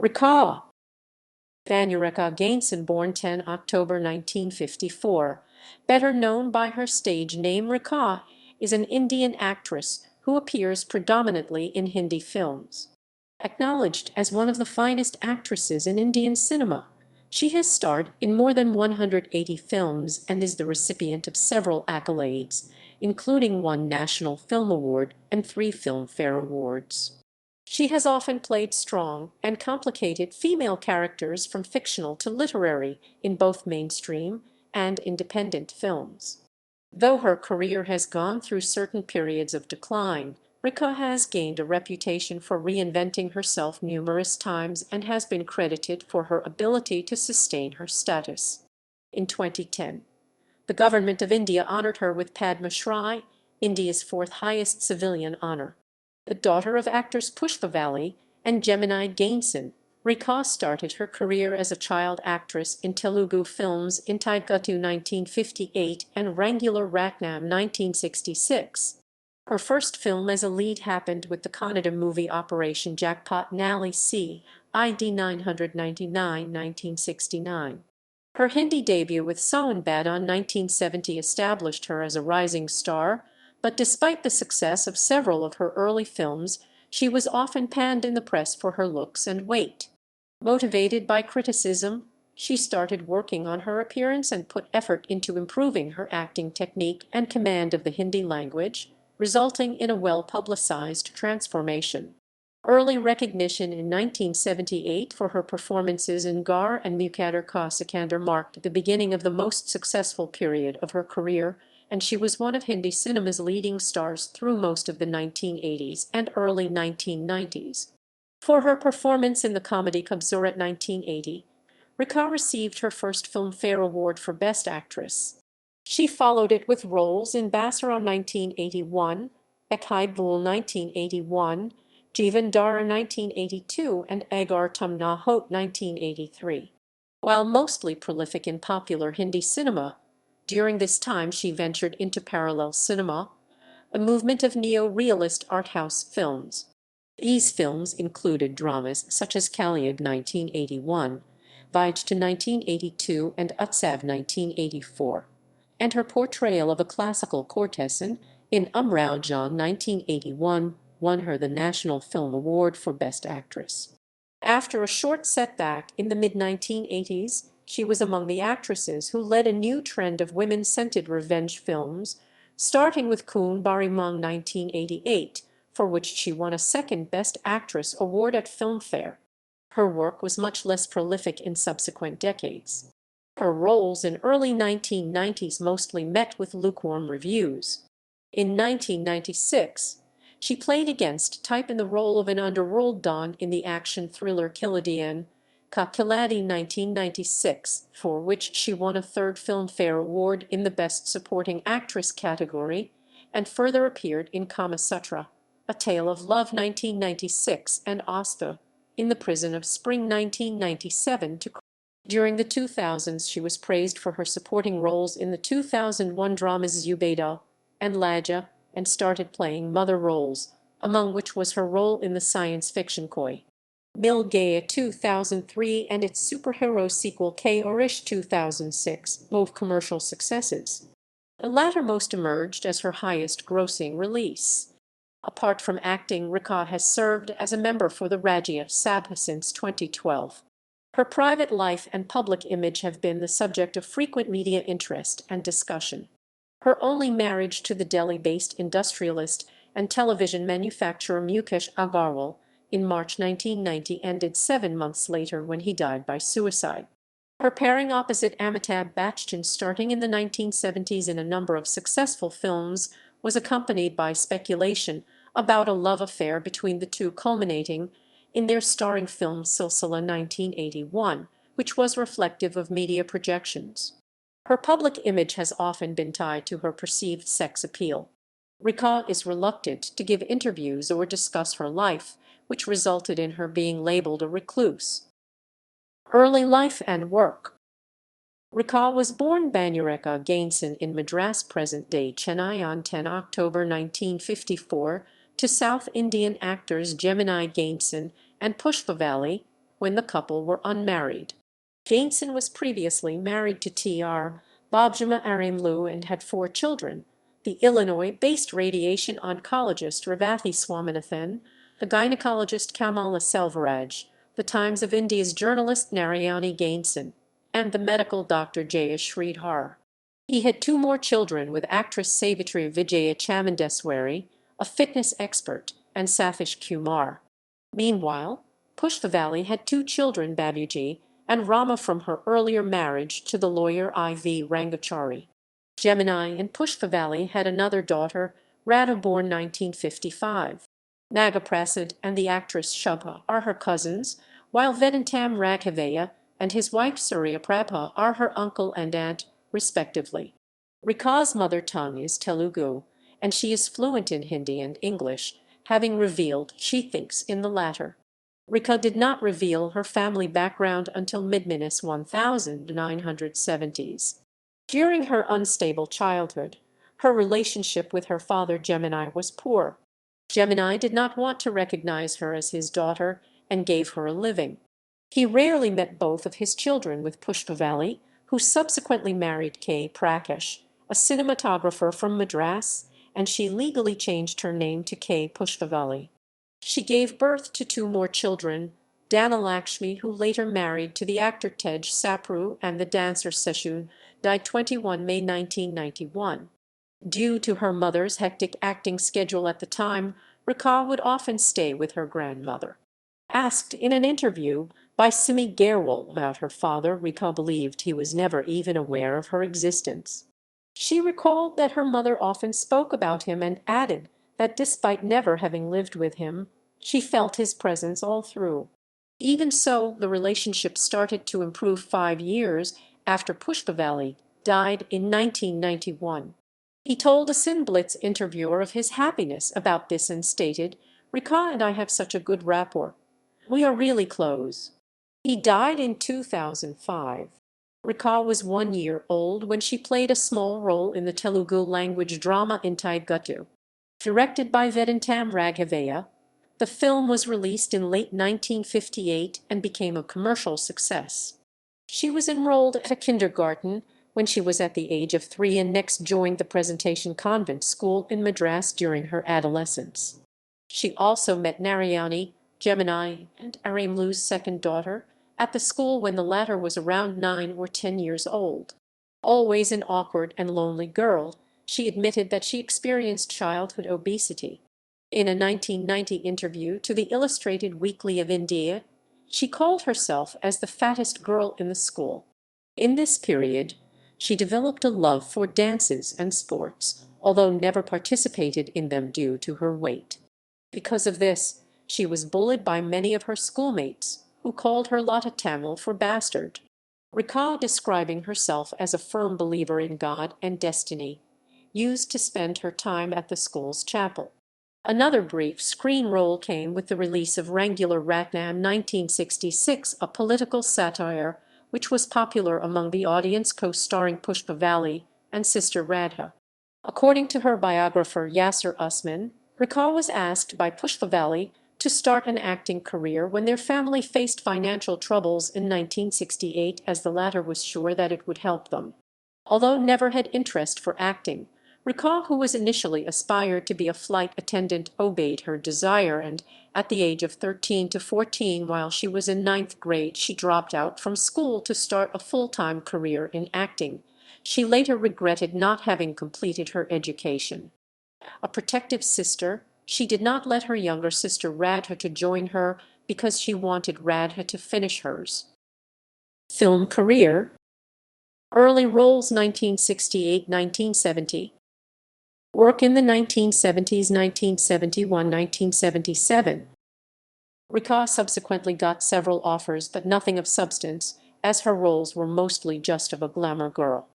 Rekha Bhanurekha Ganesan, born 10 October 1954, better known by her stage name Rekha, is an Indian actress who appears predominantly in Hindi films. Acknowledged as one of the finest actresses in Indian cinema, she has starred in more than 180 films and is the recipient of several accolades, including one National Film Award and three Filmfare Awards. She has often played strong and complicated female characters from fictional to literary in both mainstream and independent films. Though her career has gone through certain periods of decline, Rekha has gained a reputation for reinventing herself numerous times and has been credited for her ability to sustain her status. In 2010, the government of India honored her with Padma Shri, India's fourth highest civilian honor. The daughter of actors Pushpavalli and Gemini Ganesan, Rekha started her career as a child actress in Telugu films Inti Guttu 1958 and Rangula Ratnam 1966. Her first film as a lead happened with the Kannada movie Operation Jackpot Nalli C.I.D 999 1969. Her Hindi debut with Sawan Bhadon 1970 established her as a rising star, but despite the success of several of her early films, she was often panned in the press for her looks and weight. Motivated by criticism, she started working on her appearance and put effort into improving her acting technique and command of the Hindi language, resulting in a well-publicized transformation. Early recognition in 1978 for her performances in Ghar and Muqaddar Sikandar marked the beginning of the most successful period of her career, and she was one of Hindi cinema's leading stars through most of the 1980s and early 1990s. For her performance in the comedy Kamasutra 1980, Rekha received her first Filmfare Award for Best Actress. She followed it with roles in Basara 1981, Ekhai Bhul 1981, Jivan Dara 1982, and Agar Tum Na Hot 1983. While mostly prolific in popular Hindi cinema, during this time she ventured into parallel cinema, a movement of neo-realist art house films. These films included dramas such as Kalyug 1981, Vij 1982, and Utsav 1984, and her portrayal of a classical courtesan in Umrao Jaan 1981 won her the National Film Award for Best Actress. After a short setback in the mid-1980s, she was among the actresses who led a new trend of women-centered revenge films, starting with Khoon Bari Mang 1988, for which she won a second Best Actress award at Filmfare. Her work was much less prolific in subsequent decades. Her roles in early 1990s mostly met with lukewarm reviews. In 1996, she played against type in the role of an underworld don in the action thriller Kiladian Ka Kiladi 1996, for which she won a third Filmfare Award in the Best Supporting Actress category, and further appeared in Kamasutra, A Tale of Love 1996, and Asta, in the Prison of Spring 1997. During the 2000s, she was praised for her supporting roles in the 2001 dramas Zubeda and Laja, and started playing mother roles, among which was her role in the science fiction Koi Mil Gaya 2003 and its superhero sequel K Orish 2006, both commercial successes. The latter most emerged as her highest-grossing release. Apart from acting, Rekha has served as a member for the Rajya Sabha since 2012. Her private life and public image have been the subject of frequent media interest and discussion. Her only marriage to the Delhi-based industrialist and television manufacturer Mukesh Agarwal in March 1990 ended 7 months later when he died by suicide. Her pairing opposite Amitabh Bachchan starting in the 1970s in a number of successful films was accompanied by speculation about a love affair between the two, culminating in their starring film Silsila 1981, which was reflective of media projections. Her public image has often been tied to her perceived sex appeal. Rekha is reluctant to give interviews or discuss her life, which resulted in her being labeled a recluse. Early life and work. Rekha was born Bhanurekha Ganesan in Madras, present-day Chennai, on 10 October 1954 to South Indian actors Gemini Ganesan and Pushpavalli, when the couple were unmarried. Ganesan was previously married to Tr. Babjama Arimlu and had 4 children: the Illinois-based radiation oncologist Revathi Swaminathan, the gynecologist Kamala Selvaraj, the Times of India's journalist Narayani Ganesan, and the medical doctor Jaya Sridhar. He had 2 more children with actress Savitri Vijaya Chamandeswari, a fitness expert, and Sathish Kumar. Meanwhile, Pushpavalli had 2 children, Babuji and Rama, from her earlier marriage to the lawyer I.V. Rangachari. Gemini and Pushpavalli had another daughter, Radha, born 1955. Nagaprasad and the actress Shubha are her cousins, while Vedantam Raghavaya and his wife Surya Prabha are her uncle and aunt, respectively. Rekha's mother tongue is Telugu, and she is fluent in Hindi and English, having revealed she thinks in the latter. Rekha did not reveal her family background until mid-1970s. During her unstable childhood, her relationship with her father Gemini was poor. Gemini did not want to recognize her as his daughter and gave her a living. He rarely met both of his children with Pushpavalli, who subsequently married K. Prakash, a cinematographer from Madras, and she legally changed her name to K. Pushpavalli. She gave birth to 2 more children, Dhanalakshmi, who later married to the actor Tej Sapru, and the dancer Seshu, died 21 May 1991. Due to her mother's hectic acting schedule at the time, Rekha would often stay with her grandmother. Asked in an interview by Simi Gerwal about her father, Rekha believed he was never even aware of her existence. She recalled that her mother often spoke about him and added that despite never having lived with him, she felt his presence all through. Even so, the relationship started to improve 5 years after Pushpavalli died in 1991. He told a Sin-Blitz interviewer of his happiness about this and stated, "Rekha and I have such a good rapport. We are really close." He died in 2005. Rekha was 1 year old when she played a small role in the Telugu language drama Inti Guttu. Directed by Vedantam Raghavaya, the film was released in late 1958 and became a commercial success. She was enrolled at a kindergarten when she was at the age of 3 and next joined the Presentation Convent School in Madras during her adolescence. She also met Narayani, Gemini, and Arimlu's second daughter at the school when the latter was around 9 or 10 years old. Always an awkward and lonely girl, she admitted that she experienced childhood obesity. In a 1990 interview to the Illustrated Weekly of India, she called herself as the fattest girl in the school. In this period, she developed a love for dances and sports, although never participated in them due to her weight. Because of this, she was bullied by many of her schoolmates, who called her Lata Tamil for bastard. Rekha, describing herself as a firm believer in God and destiny, used to spend her time at the school's chapel. Another brief screen role came with the release of Rangula Ratnam 1966, a political satire which was popular among the audience, co-starring Pushpavalli and sister Radha. According to her biographer Yasser Usman, Rekha was asked by Pushpavalli to start an acting career when their family faced financial troubles in 1968, as the latter was sure that it would help them. Although never had interest for acting, Rekha, who was initially aspired to be a flight attendant, obeyed her desire, and at the age of 13 to 14, while she was in ninth grade, she dropped out from school to start a full-time career in acting. She later regretted not having completed her education. A protective sister, she did not let her younger sister Radha to join her because she wanted Radha to finish hers. Film career. Early roles 1968-1970. Work in the 1970s, 1971, 1977. Rekha subsequently got several offers but nothing of substance, as her roles were mostly just of a glamour girl.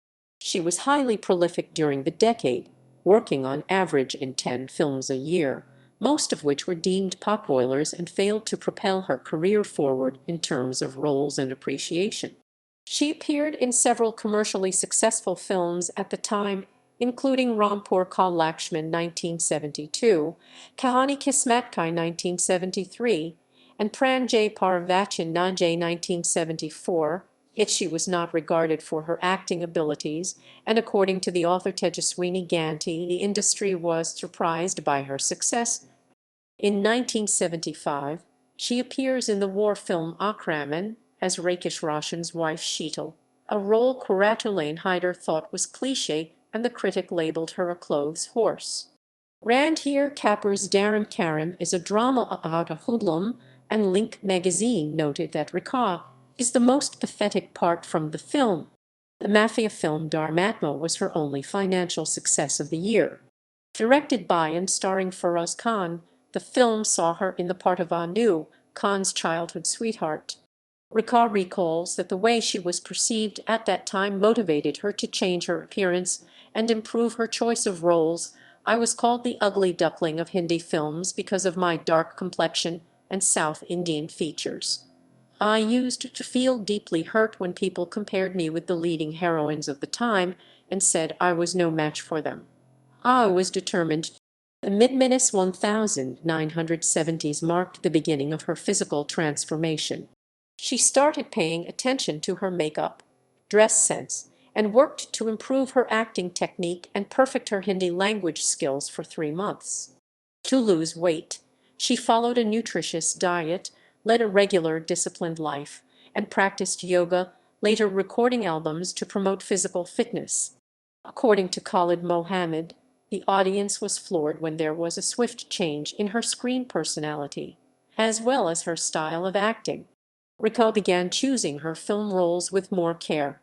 She was highly prolific during the decade, working on average in 10 films a year, most of which were deemed potboilers and failed to propel her career forward in terms of roles and appreciation. She appeared in several commercially successful films at the time, including Rampur Ka Lakshman 1972, Kahani Kismat Kai 1973, and Pranjay Parvachan Nanjay 1974, yet she was not regarded for her acting abilities, and according to the author Tejaswini Ganti, the industry was surprised by her success. In 1975, she appears in the war film Akraman as Rakesh Roshan's wife Sheetal, a role Koratulaine Hyder thought was cliché and the critic labeled her a clothes horse. Randhir Kapoor's Dharam Karam is a drama about a hoodlum, and Link magazine noted that Rekha is the most pathetic part from the film. The mafia film Dharmatma was her only financial success of the year. Directed by and starring Feroz Khan, the film saw her in the part of Anu, Khan's childhood sweetheart. Rekha recalls that the way she was perceived at that time motivated her to change her appearance and improve her choice of roles. I was called the ugly duckling of Hindi films because of my dark complexion and South Indian features. I used to feel deeply hurt when people compared me with the leading heroines of the time and said I was no match for them. I was determined. The mid-1970s marked the beginning of her physical transformation. She started paying attention to her makeup, dress sense, and worked to improve her acting technique and perfect her Hindi language skills for 3 months. To lose weight, she followed a nutritious diet, led a regular, disciplined life, and practiced yoga, later recording albums to promote physical fitness. According to Khalid Mohammed, the audience was floored when there was a swift change in her screen personality, as well as her style of acting. Rekha began choosing her film roles with more care.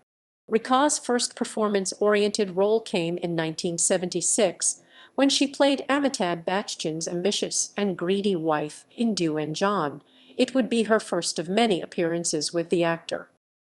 Rekha's first performance-oriented role came in 1976 when she played Amitabh Bachchan's ambitious and greedy wife in Do and John. It would be her first of many appearances with the actor.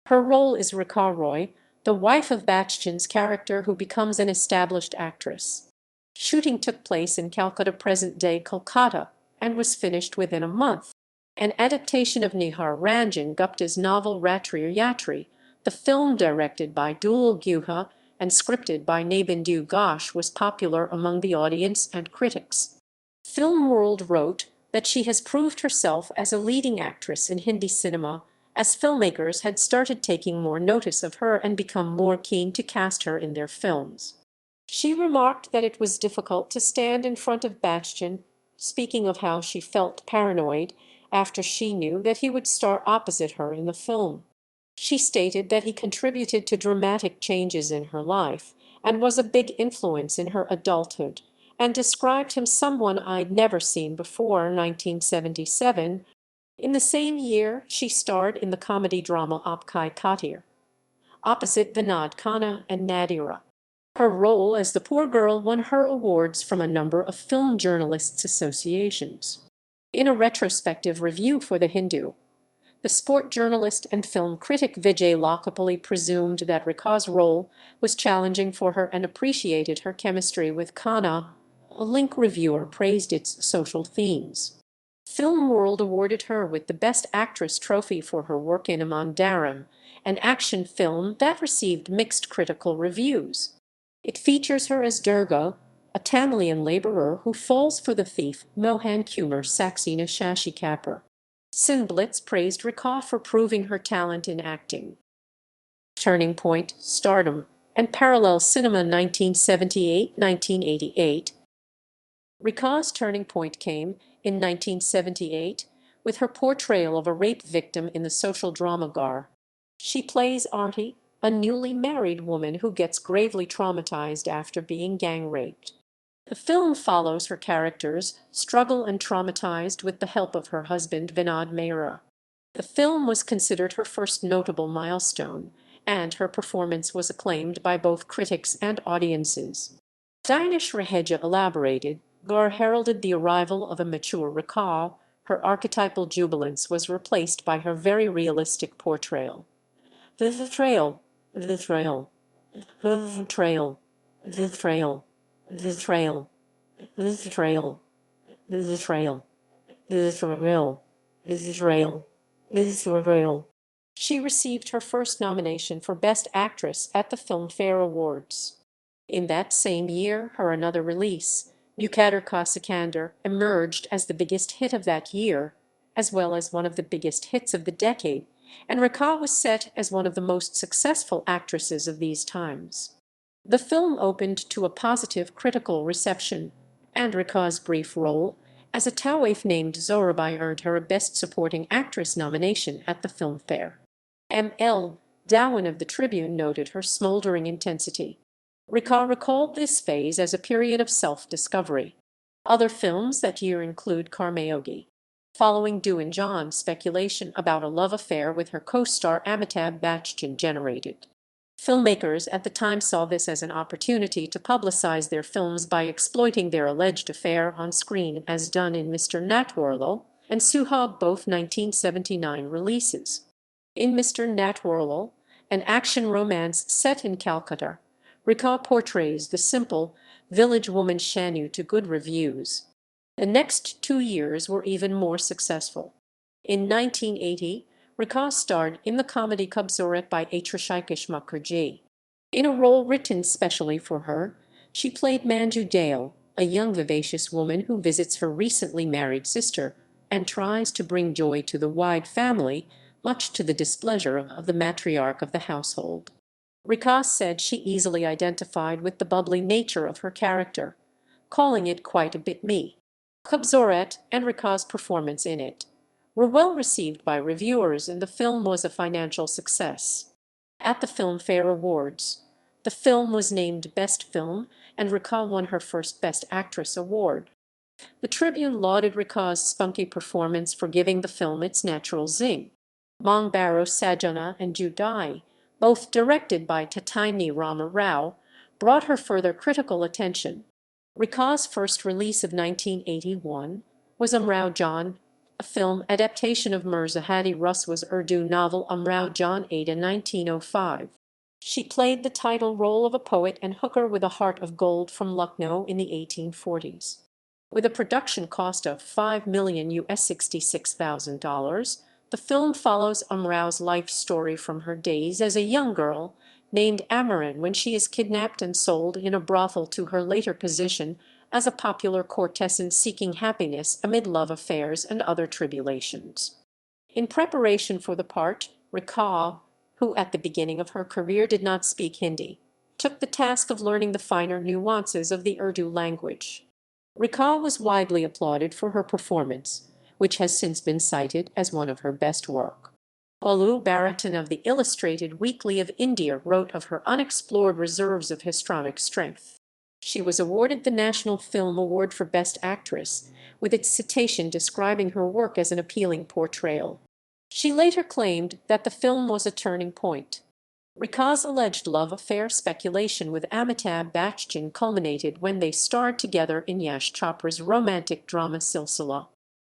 Her role is Rekha Roy, the wife of Bachchan's character who becomes an established actress. Shooting took place in Calcutta, present-day Kolkata, and was finished within a month. An adaptation of Nihar Ranjan Gupta's novel Ratri Yatri, the film directed by Dul Guha and scripted by Nabendu Ghosh, was popular among the audience and critics. Film World wrote that she has proved herself as a leading actress in Hindi cinema, as filmmakers had started taking more notice of her and become more keen to cast her in their films. She remarked that it was difficult to stand in front of Bachchan, speaking of how she felt paranoid after she knew that he would star opposite her in the film. She stated that he contributed to dramatic changes in her life and was a big influence in her adulthood, and described him someone I'd never seen before. 1977. In the same year, she starred in the comedy drama Apkai Khatir, opposite Vinod Khanna and Nadira. Her role as the poor girl won her awards from a number of film journalists' associations. In a retrospective review for The Hindu, the sport journalist and film critic Vijay Lakapalli presumed that Rekha's role was challenging for her and appreciated her chemistry with Khanna. A Link reviewer praised its social themes. Film World awarded her with the Best Actress trophy for her work in Aman Dharam, an action film that received mixed critical reviews. It features her as Durga, a Tamilian laborer who falls for the thief Mohan Kumar Saxena Shashi Kapoor. Blitz praised Rekha for proving her talent in acting. Turning Point, Stardom, and Parallel Cinema 1978-1988. Rekha's turning point came in 1978 with her portrayal of a rape victim in the social drama Ghar. She plays Aarti, a newly married woman who gets gravely traumatized after being gang raped. The film follows her character's struggle and traumatized with the help of her husband Vinod Mehra. The film was considered her first notable milestone, and her performance was acclaimed by both critics and audiences. Dinesh Raheja elaborated, Ghar heralded the arrival of a mature Rekha. Her archetypal jubilance was replaced by her very realistic portrayal. The trail, the trail, the trail, the trail, the trail, the trail, the trail, the trail, the trail, the trail. She received her first nomination for Best Actress at the Filmfare Awards. In that same year, her another release, Muqaddar Ka Sikandar, emerged as the biggest hit of that year, as well as one of the biggest hits of the decade, and Rekha was set as one of the most successful actresses of these times. The film opened to a positive critical reception, and Rekha's brief role as a towwaif named Zorabai earned her a Best Supporting Actress nomination at the Filmfare. M.L. Dowan of the Tribune noted her smoldering intensity. Rekha recalled this phase as a period of self-discovery. Other films that year include Karmayogi. Following Dowan, John's speculation about a love affair with her co-star Amitabh Bachchan generated. Filmmakers at the time saw this as an opportunity to publicize their films by exploiting their alleged affair on screen, as done in Mr. Natwarlal and Suhag, both 1979 releases. In Mr. Natwarlal, an action romance set in Calcutta, Rekha portrays the simple, village woman Shanu to good reviews. The next 2 years were even more successful. In 1980, Rekha starred in the comedy Kamasutra by Atrashikesh Mukherjee. In a role written specially for her, she played Manju Dale, a young vivacious woman who visits her recently married sister and tries to bring joy to the wide family, much to the displeasure of the matriarch of the household. Rekha said she easily identified with the bubbly nature of her character, calling it quite a bit me. Kabzoret and Rekha's performance in it were well received by reviewers, and the film was a financial success. At the Filmfare Awards, the film was named Best Film, and Rekha won her first Best Actress award. The Tribune lauded Rekha's spunky performance for giving the film its natural zing. Mangbaro Sajjana and Judai, both directed by Tataini Rama Rao, brought her further critical attention. Rekha's first release of 1981 was Amrao Jan, a film adaptation of Mirza Hadi Ruswa's Urdu novel Amrao Jan Ada in 1905. She played the title role of a poet and hooker with a heart of gold from Lucknow in the 1840s. With a production cost of $5 million $66,000, the film follows Amrao's life story from her days as a young girl named Amaran when she is kidnapped and sold in a brothel to her later position as a popular courtesan seeking happiness amid love affairs and other tribulations. In preparation for the part, Rekha, who at the beginning of her career did not speak Hindi, took the task of learning the finer nuances of the Urdu language. Rekha was widely applauded for her performance, which has since been cited as one of her best work. Balu Baraton of the Illustrated Weekly of India wrote of her unexplored reserves of histrionic strength. She was awarded the National Film Award for Best Actress, with its citation describing her work as an appealing portrayal. She later claimed that the film was a turning point. Rekha's alleged love affair speculation with Amitabh Bachchan culminated when they starred together in Yash Chopra's romantic drama Silsila.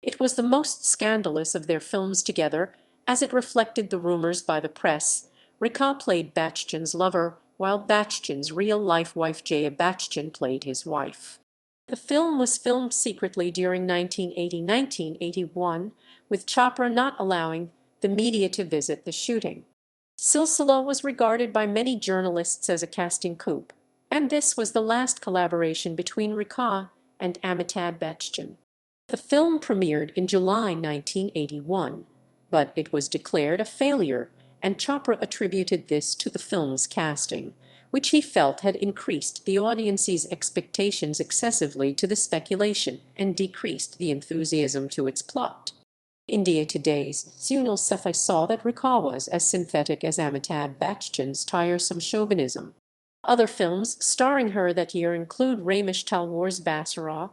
It was the most scandalous of their films together, as it reflected the rumors by the press. Rekha played Bachchan's lover, while Bachchan's real-life wife Jaya Bachchan played his wife. The film was filmed secretly during 1980–1981, with Chopra not allowing the media to visit the shooting. Silsila was regarded by many journalists as a casting coup, and this was the last collaboration between Rekha and Amitabh Bachchan. The film premiered in July 1981, but it was declared a failure, and Chopra attributed this to the film's casting, which he felt had increased the audience's expectations excessively to the speculation and decreased the enthusiasm to its plot. India Today's Sunil Sethai saw that Rekha was as synthetic as Amitabh Bachchan's tiresome chauvinism. Other films starring her that year include Ramesh Talwar's Basara,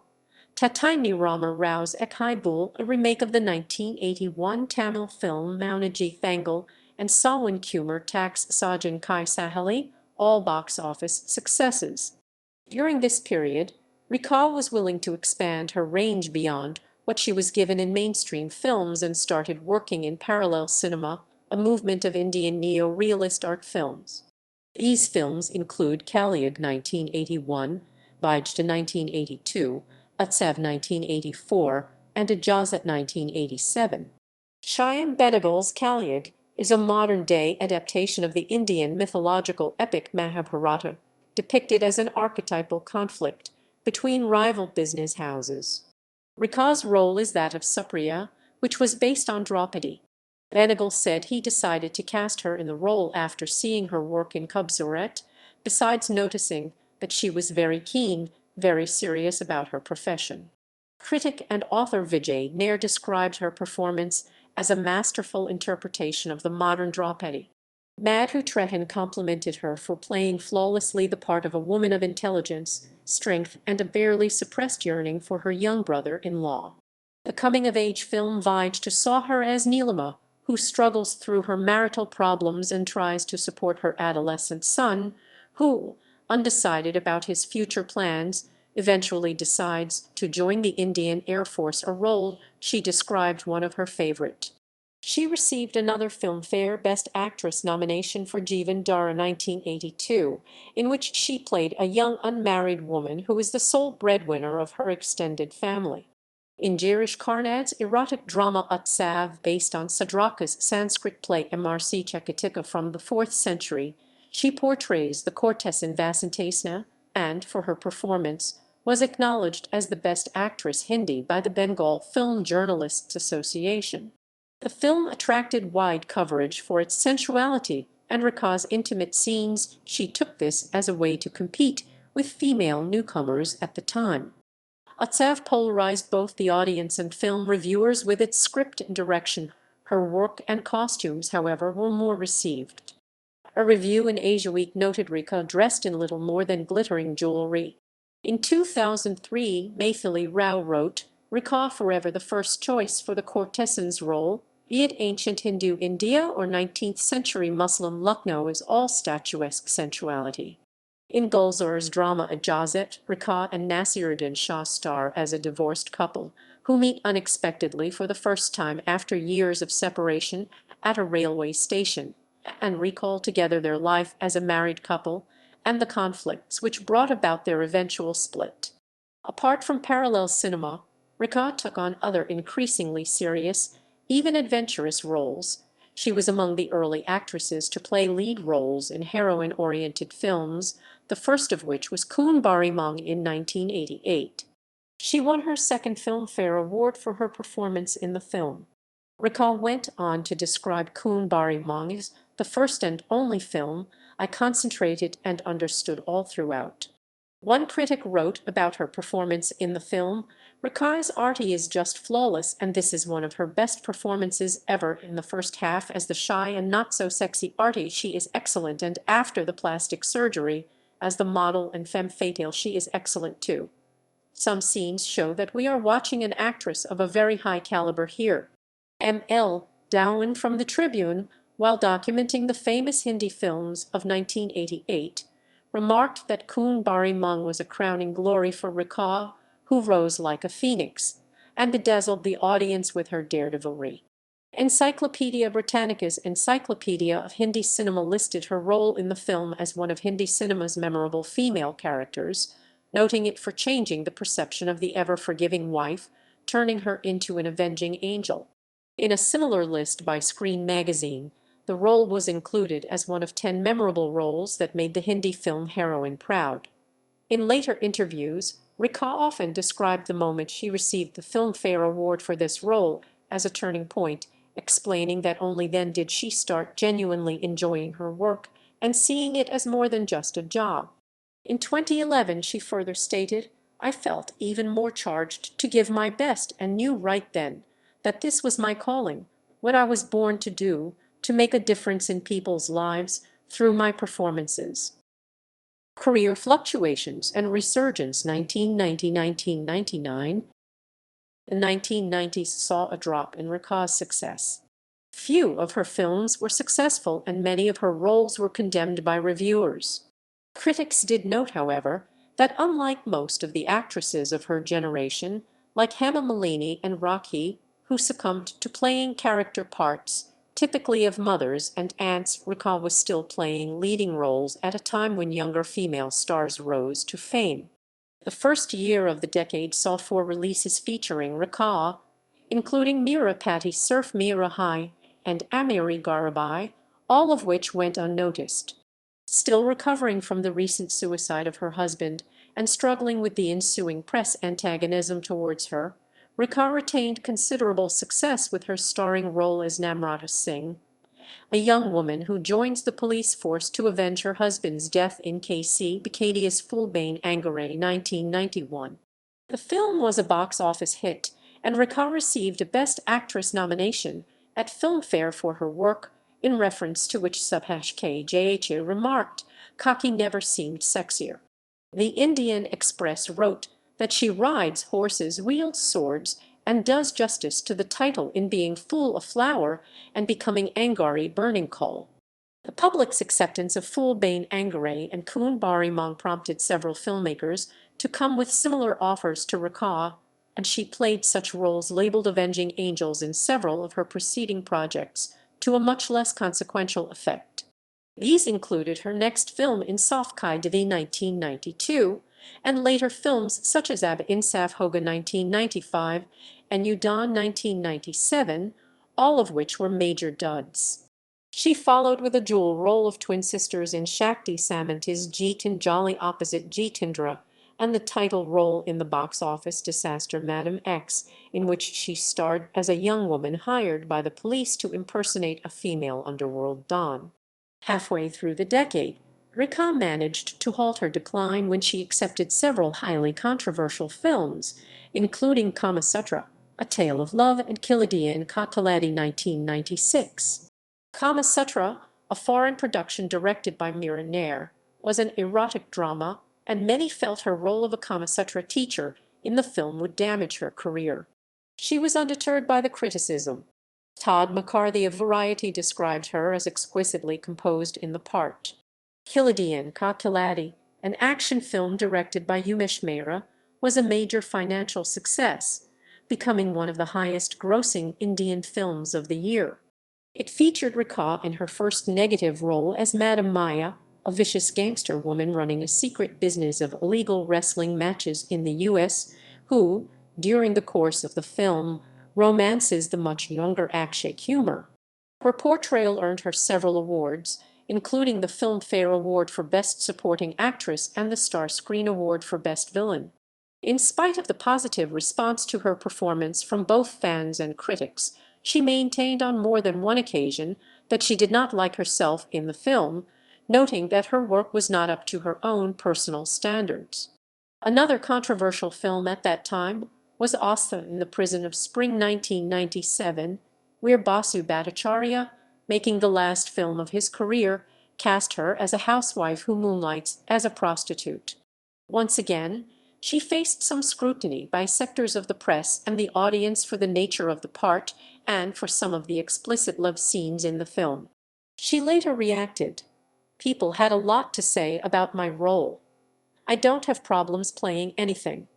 Tataini Rama Rao's Ekai Bul, a remake of the 1981 Tamil film Maunaji Thangal, and Sawan Kumar Tax Sajan Kai Sahali, all box office successes. During this period, Rekha was willing to expand her range beyond what she was given in mainstream films and started working in parallel cinema, a movement of Indian neo-realist art films. These films include Kalyug 1981, Bajta 1982, Utsav 1984, and Ijazat 1987. Shyam Benegal's Kalyug is a modern-day adaptation of the Indian mythological epic Mahabharata, depicted as an archetypal conflict between rival business houses. Rekha's role is that of Supriya, which was based on Draupadi. Venegal said he decided to cast her in the role after seeing her work in Kamasutra, besides noticing that she was very keen, very serious about her profession. Critic and author Vijay Nair described her performance as a masterful interpretation of the modern Draupadi. Madhu Trehan complimented her for playing flawlessly the part of a woman of intelligence, strength, and a barely suppressed yearning for her young brother-in-law. The coming-of-age film Vij saw her as Neelima, who struggles through her marital problems and tries to support her adolescent son, who, undecided about his future plans, eventually decides to join the Indian Air Force, a role she described one of her favorite. She received another Filmfare Best Actress nomination for Jeevan Dara 1982, in which she played a young unmarried woman who is the sole breadwinner of her extended family. In Girish Karnad's erotic drama Utsav, based on Sadraka's Sanskrit play Mrc Chakatika from the 4th century, she portrays the courtesan Vasantasena, and, for her performance, was acknowledged as the Best Actress Hindi by the Bengal Film Journalists Association. The film attracted wide coverage for its sensuality and Rekha's intimate scenes. She took this as a way to compete with female newcomers at the time. Utsav polarized both the audience and film reviewers with its script and direction. Her work and costumes, however, were more received. A review in Asia Week noted Rekha dressed in little more than glittering jewelry. In 2003, Maithili Rao wrote, "Rekha forever the first choice for the courtesan's role, be it ancient Hindu India or 19th century Muslim Lucknow, is all statuesque sensuality." In Gulzar's drama Ijazat, Rekha and Nasiruddin Shah star as a divorced couple who meet unexpectedly for the first time after years of separation at a railway station, and recall together their life as a married couple and the conflicts which brought about their eventual split. Apart from parallel cinema, Rekha took on other increasingly serious, even adventurous roles. She was among the early actresses to play lead roles in heroine-oriented films, the first of which was Khoon Bari Mang in 1988. She won her second Filmfare Award for her performance in the film. Rekha went on to describe Khoon Bari Mang as the first and only film I concentrated and understood all throughout. One critic wrote about her performance in the film, "Rekha's arty is just flawless, and this is one of her best performances ever. In the first half as the shy and not-so-sexy arty she is excellent, and after the plastic surgery, as the model and femme fatale she is excellent too. Some scenes show that we are watching an actress of a very high caliber here." M.L. Dowan from the Tribune, while documenting the famous Hindi films of 1988, remarked that Khoon Bari Mang was a crowning glory for Rekha, who rose like a phoenix, and bedazzled the audience with her daredevilry. Encyclopedia Britannica's Encyclopedia of Hindi Cinema listed her role in the film as one of Hindi cinema's memorable female characters, noting it for changing the perception of the ever-forgiving wife, turning her into an avenging angel. In a similar list by Screen Magazine, the role was included as one of 10 memorable roles that made the Hindi film heroine proud. In later interviews, Rekha often described the moment she received the Filmfare Award for this role as a turning point, explaining that only then did she start genuinely enjoying her work and seeing it as more than just a job. In 2011, she further stated, "I felt even more charged to give my best and knew right then that this was my calling, what I was born to do, to make a difference in people's lives through my performances." Career fluctuations and resurgence. 1990–1999. The 1990s saw a drop in Rekha's success. Few of her films were successful and many of her roles were condemned by reviewers. Critics did note, however, that unlike most of the actresses of her generation, like Hema Malini and Rakhi, who succumbed to playing character parts, typically of mothers and aunts, Rekha was still playing leading roles at a time when younger female stars rose to fame. The first year of the decade saw 4 releases featuring Rekha, including Meera Patti Surf Meera Hai and Amiri Garabai, all of which went unnoticed. Still recovering from the recent suicide of her husband and struggling with the ensuing press antagonism towards her, Rekha retained considerable success with her starring role as Namrata Singh, a young woman who joins the police force to avenge her husband's death in K.C. Bikadia's Fulbane Angare 1991. The film was a box office hit, and Rekha received a Best Actress nomination at Filmfare for her work, in reference to which Subhash Kjha remarked, "Kaki never seemed sexier." The Indian Express wrote that she rides horses, wields swords, and does justice to the title in being full of flower and becoming Angari burning coal. The public's acceptance of Fulbane Angare and Kun Bari Mang prompted several filmmakers to come with similar offers to Rekha, and she played such roles labeled avenging angels in several of her preceding projects, to a much less consequential effect. These included her next film Insaf Kai Devi 1992, and later films such as Ab Insaf Hoga 1995 and Udan 1997, all of which were major duds. She followed with a dual role of twin sisters in Shakti Samanth's Jeetin Jolly opposite Jeetindra, and the title role in the box office disaster Madam X, in which she starred as a young woman hired by the police to impersonate a female underworld don. Halfway through the decade, Rekha managed to halt her decline when she accepted several highly controversial films, including Kamasutra, A Tale of Love, and Kiladian Kataladi 1996. Kamasutra, a foreign production directed by Mira Nair, was an erotic drama, and many felt her role of a Kamasutra teacher in the film would damage her career. She was undeterred by the criticism. Todd McCarthy of Variety described her as exquisitely composed in the part. Kiladian Kataladi, an action film directed by Umesh Mehra, was a major financial success, becoming one of the highest-grossing Indian films of the year. It featured Rekha in her first negative role as Madam Maya, a vicious gangster woman running a secret business of illegal wrestling matches in the U.S., who, during the course of the film, romances the much younger Akshay Kumar. Her portrayal earned her several awards, including the Filmfare Award for Best Supporting Actress and the Star Screen Award for Best Villain. In spite of the positive response to her performance from both fans and critics, she maintained on more than one occasion that she did not like herself in the film, noting that her work was not up to her own personal standards. Another controversial film at that time was Astha in the Prison of Spring 1997, where Basu Bhattacharya, making the last film of his career, cast her as a housewife who moonlights as a prostitute. Once again, she faced some scrutiny by sectors of the press and the audience for the nature of the part and for some of the explicit love scenes in the film. She later reacted, "People had a lot to say about my role. I don't have problems playing anything.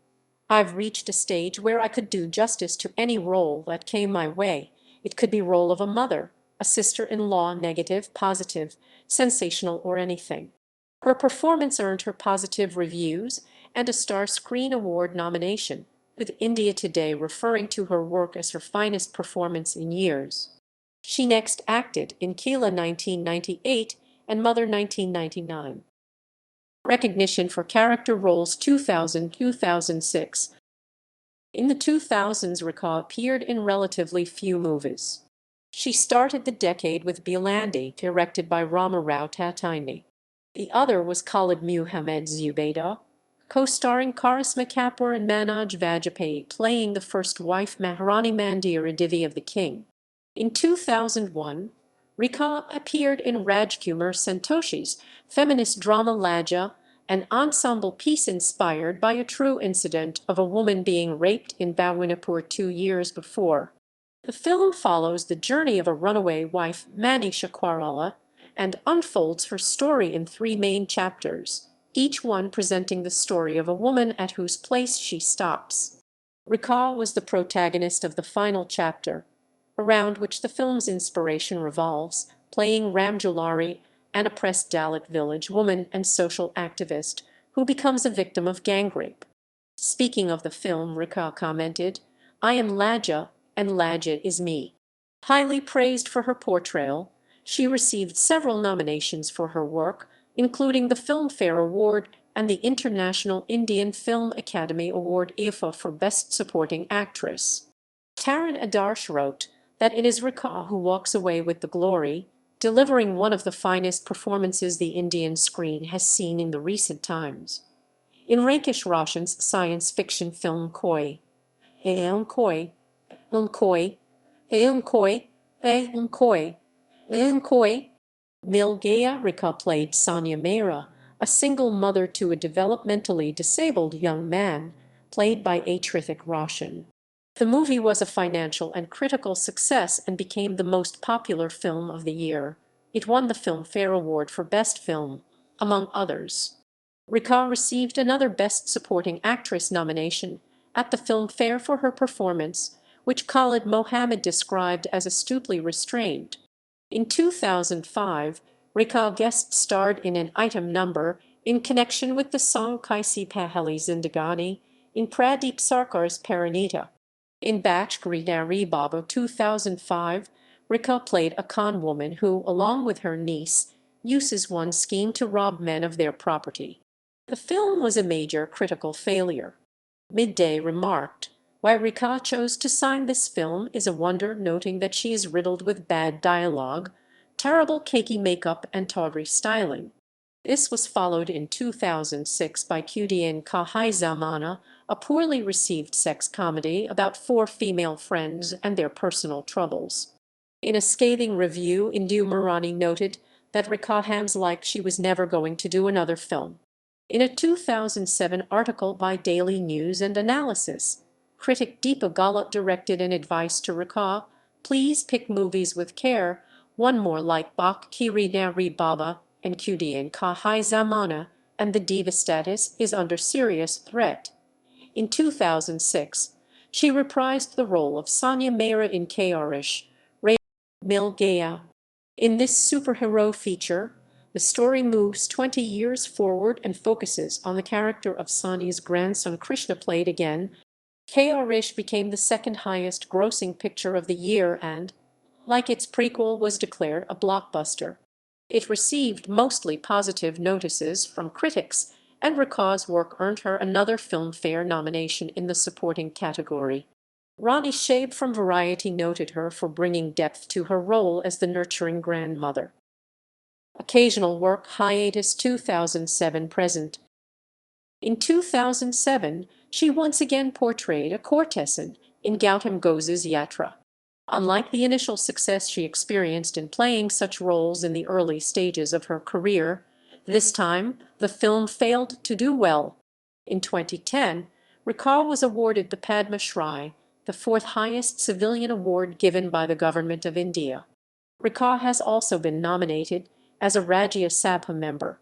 I've reached a stage where I could do justice to any role that came my way. It could be role of a mother, a sister-in-law, negative, positive, sensational, or anything." Her performance earned her positive reviews and a Star Screen Award nomination, with India Today referring to her work as her finest performance in years. She next acted in Keela 1998 and Mother 1999. Recognition for character roles 2000-2006. In the 2000s, Rekha appeared in relatively few movies. She started the decade with Bilandi, directed by Rama Rao Tataini. The other was Khalid Muhammad Zubaydah, co-starring Karisma Kapoor and Manoj Vajpayee playing the first wife Maharani Mandira Devi of the King. In 2001, Rekha appeared in Rajkumar Santoshi's feminist drama Laja, an ensemble piece inspired by a true incident of a woman being raped in Bawinapur 2 years before. The film follows the journey of a runaway wife, Manisha Koirala, and unfolds her story in 3 main chapters, each one presenting the story of a woman at whose place she stops. Rekha was the protagonist of the final chapter, around which the film's inspiration revolves, playing Ramjulari, an oppressed Dalit village woman and social activist who becomes a victim of gang rape. Speaking of the film, Rekha commented, "I am Laja, and Laja is me." Highly praised for her portrayal, she received several nominations for her work, including the Filmfare Award and the International Indian Film Academy Award IFA for Best Supporting Actress. Taran Adarsh wrote that it is Rekha who walks away with the glory, delivering one of the finest performances the Indian screen has seen in the recent times. In Rakesh Roshan's science fiction film Koi, Koi, Koi, Koi, Koi, Milgaya Rekha played Sanya Mehra, a single mother to a developmentally disabled young man, played by Hrithik Roshan. The movie was a financial and critical success and became the most popular film of the year. It won the Filmfare Award for Best Film, among others. Rekha received another Best Supporting Actress nomination at the Filmfare for her performance, which Khalid Mohammed described as astutely restrained. In 2005, Rekha guest starred in an item number in connection with the song Kaisi Paheli Zindagani in Pradeep Sarkar's Paranita. In Bach Nari Baba 2005, Rekha played a con woman who, along with her niece, uses one scheme to rob men of their property. The film was a major critical failure. Midday remarked, "Why Rekha chose to sign this film is a wonder, noting that she is riddled with bad dialogue, terrible cakey makeup and tawdry styling." This was followed in 2006 by Kudian Ka Hai Zamana, a poorly received sex comedy about four female friends and their personal troubles. In a scathing review, Indu Marani noted that Rekha Hams like she was never going to do another film. In a 2007 article by Daily News and Analysis, critic Deepa Galat directed an advice to Rekha: "Please pick movies with care, one more like Bach Ki Nari Baba and Kudian Ka Hai Zamana, and the diva status is under serious threat." In 2006, she reprised the role of Sanya Mehra in Karish, Mil Gaya. In this superhero feature, the story moves 20 years forward and focuses on the character of Sanya's grandson Krishna, played again. Karish became the second highest grossing picture of the year and, like its prequel, was declared a blockbuster. It received mostly positive notices from critics, and Rekha's work earned her another Filmfare nomination in the supporting category. Ronnie Shabe from Variety noted her for bringing depth to her role as the nurturing grandmother. Occasional work hiatus 2007-present. In 2007, she once again portrayed a courtesan in Gautam Ghose's Yatra. Unlike the initial success she experienced in playing such roles in the early stages of her career, this time the film failed to do well. In 2010, Rekha was awarded the Padma Shri, the fourth highest civilian award given by the Government of India. Rekha has also been nominated as a Rajya Sabha member.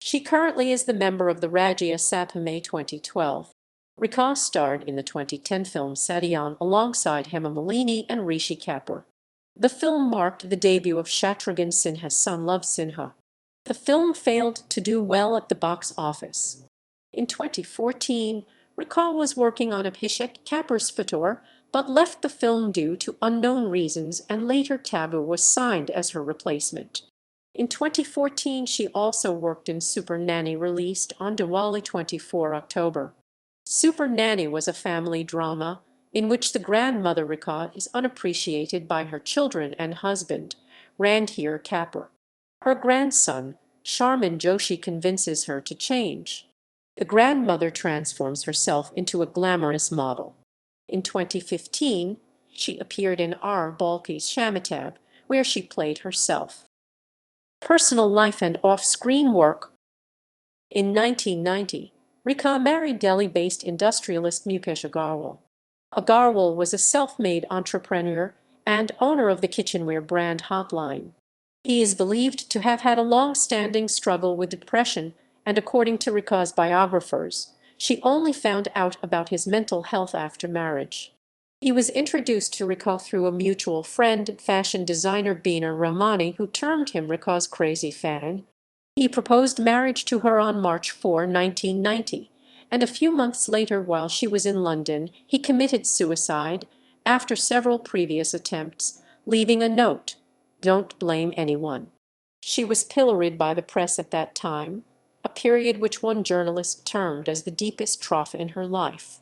She currently is the member of the Rajya Sabha May 2012. Rekha starred in the 2010 film Sadiyan alongside Hema Malini and Rishi Kapoor. The film marked the debut of Shatrughan Sinha's son Love Sinha. The film failed to do well at the box office. In 2014, Rekha was working on Abhishek Kapoor's Fator, but left the film due to unknown reasons, and later Tabu was signed as her replacement. In 2014, she also worked in Super Nanny, released on Diwali 24 October. Super Nanny was a family drama in which the grandmother Rekha is unappreciated by her children and husband, Randhir Kapoor. Her grandson, Sharman Joshi, convinces her to change. The grandmother transforms herself into a glamorous model. In 2015, she appeared in R. Balki's Shamitab, where she played herself. Personal life and off-screen work. In 1990, Rekha married Delhi-based industrialist Mukesh Agarwal. Agarwal was a self-made entrepreneur and owner of the kitchenware brand Hotline. He is believed to have had a long-standing struggle with depression, and according to Rekha's biographers, she only found out about his mental health after marriage. He was introduced to Rekha through a mutual friend, fashion designer Beena Ramani, who termed him Rekha's crazy fan. He proposed marriage to her on March 4, 1990, and a few months later, while she was in London, he committed suicide after several previous attempts, leaving a note: "Don't blame anyone." She was pilloried by the press at that time. a period which one journalist termed as the deepest trough in her life.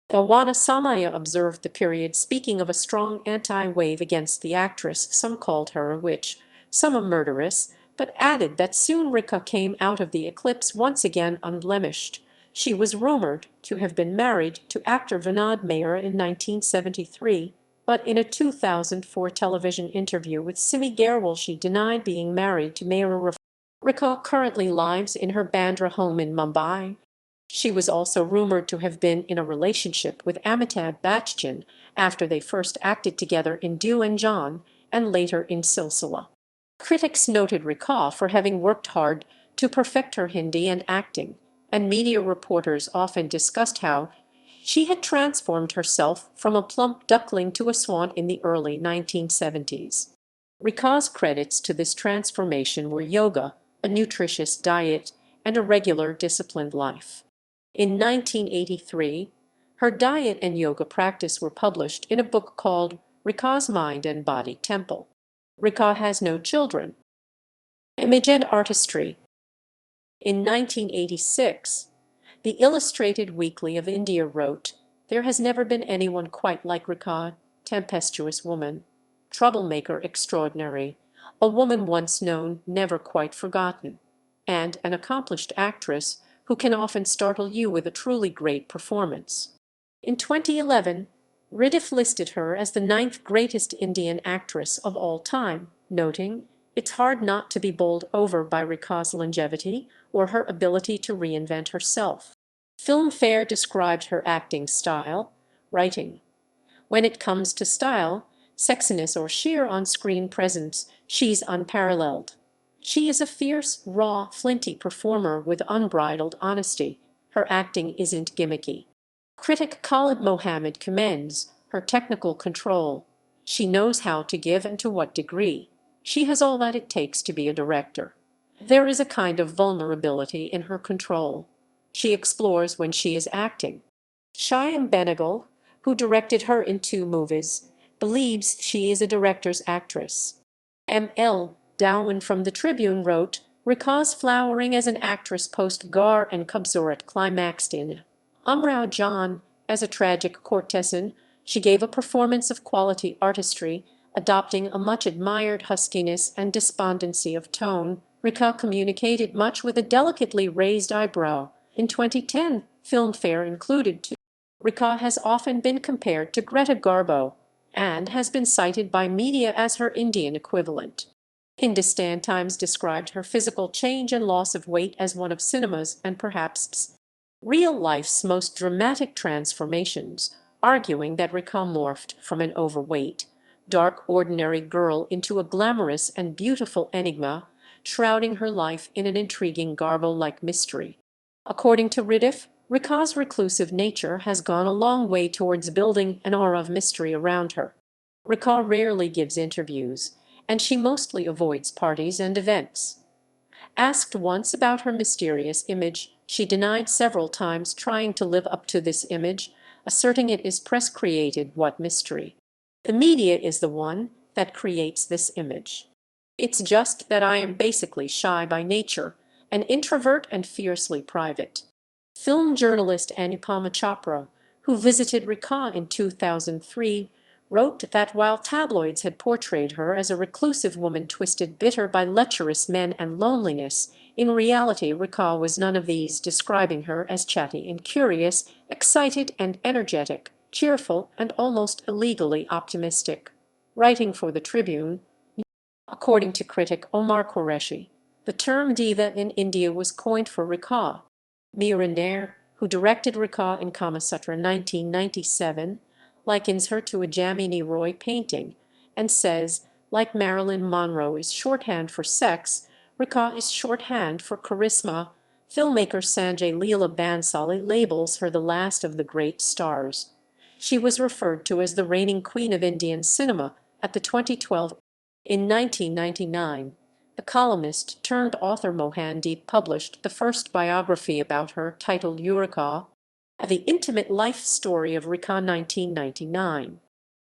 Gawana Samaya observed the period, speaking of a strong anti-wave against the actress. Some called her a witch, some a murderess, but added that soon Rekha came out of the eclipse once again unblemished. She was rumored to have been married to actor Vinod Meyer in 1973, but in a 2004 television interview with Simi Garwal she denied being married to Meyer. Rekha currently lives in her Bandra home in Mumbai. She was also rumored to have been in a relationship with Amitabh Bachchan after they first acted together in Do and John and later in Silsila. Critics noted Rekha for having worked hard to perfect her Hindi and acting, and media reporters often discussed how she had transformed herself from a plump duckling to a swan in the early 1970s. Rekha's credits to this transformation were yoga, a nutritious diet, and a regular disciplined life. In 1983, her diet and yoga practice were published in a book called Rekha's Mind and Body Temple. Rekha has no children. Image and Artistry. In 1986, the Illustrated Weekly of India wrote, "There has never been anyone quite like Rekha, tempestuous woman, troublemaker extraordinary, a woman once known, never quite forgotten, and an accomplished actress who can often startle you with a truly great performance." In 2011, Rediff listed her as the ninth greatest Indian actress of all time, noting, "It's hard not to be bowled over by Rekha's longevity or her ability to reinvent herself." Filmfare described her acting style, writing, "When it comes to style, sexiness or sheer on-screen presence, she's unparalleled. She is a fierce, raw, flinty performer with unbridled honesty. Her acting isn't gimmicky." Critic Khalid Mohammed commends her technical control. "She knows how to give and to what degree. She has all that it takes to be a director. There is a kind of vulnerability in her control. She explores when she is acting." Shyam Benegal, who directed her in 2 movies, believes she is a director's actress. M.L. Dowan from the Tribune wrote, "Rekha's flowering as an actress post-Ghar and Kamasutra climaxed in Umrao Jaan. As a tragic courtesan, she gave a performance of quality artistry, adopting a much-admired huskiness and despondency of tone. Rekha communicated much with a delicately raised eyebrow." In 2010, Filmfare included two. Rekha has often been compared to Greta Garbo and has been cited by media as her Indian equivalent. Hindustan Times described her physical change and loss of weight as one of cinema's and perhaps real life's most dramatic transformations, arguing that Rekha morphed from an overweight, dark, ordinary girl into a glamorous and beautiful enigma, shrouding her life in an intriguing Garbo-like mystery. According to Rediff, Rekha's reclusive nature has gone a long way towards building an aura of mystery around her. Rekha rarely gives interviews, and she mostly avoids parties and events. Asked once about her mysterious image, she denied several times trying to live up to this image, asserting it is press-created. What mystery? The media is the one that creates this image. It's just that I am basically shy by nature, an introvert and fiercely private. Film journalist Anupama Chopra, who visited Rekha in 2003, wrote that while tabloids had portrayed her as a reclusive woman twisted bitter by lecherous men and loneliness, in reality Rekha was none of these, describing her as chatty and curious, excited and energetic, cheerful and almost illegally optimistic. Writing for the Tribune, according to critic Omar Qureshi, the term diva in India was coined for Rekha. Meera Nair, who directed Rekha in Kamasutra 1997, likens her to a Jamini Roy painting and says, like Marilyn Monroe is shorthand for sex, Rekha is shorthand for charisma. Filmmaker Sanjay Leela Bansali labels her the last of the great stars. She was referred to as the reigning queen of Indian cinema at the 2012. In 1999, the columnist turned author Mohandeep published the first biography about her, titled Eureka, The Intimate Life Story of Rekha 1999.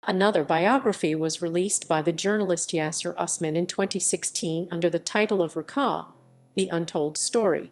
Another biography was released by the journalist Yasser Usman in 2016 under the title of Rekha, The Untold Story.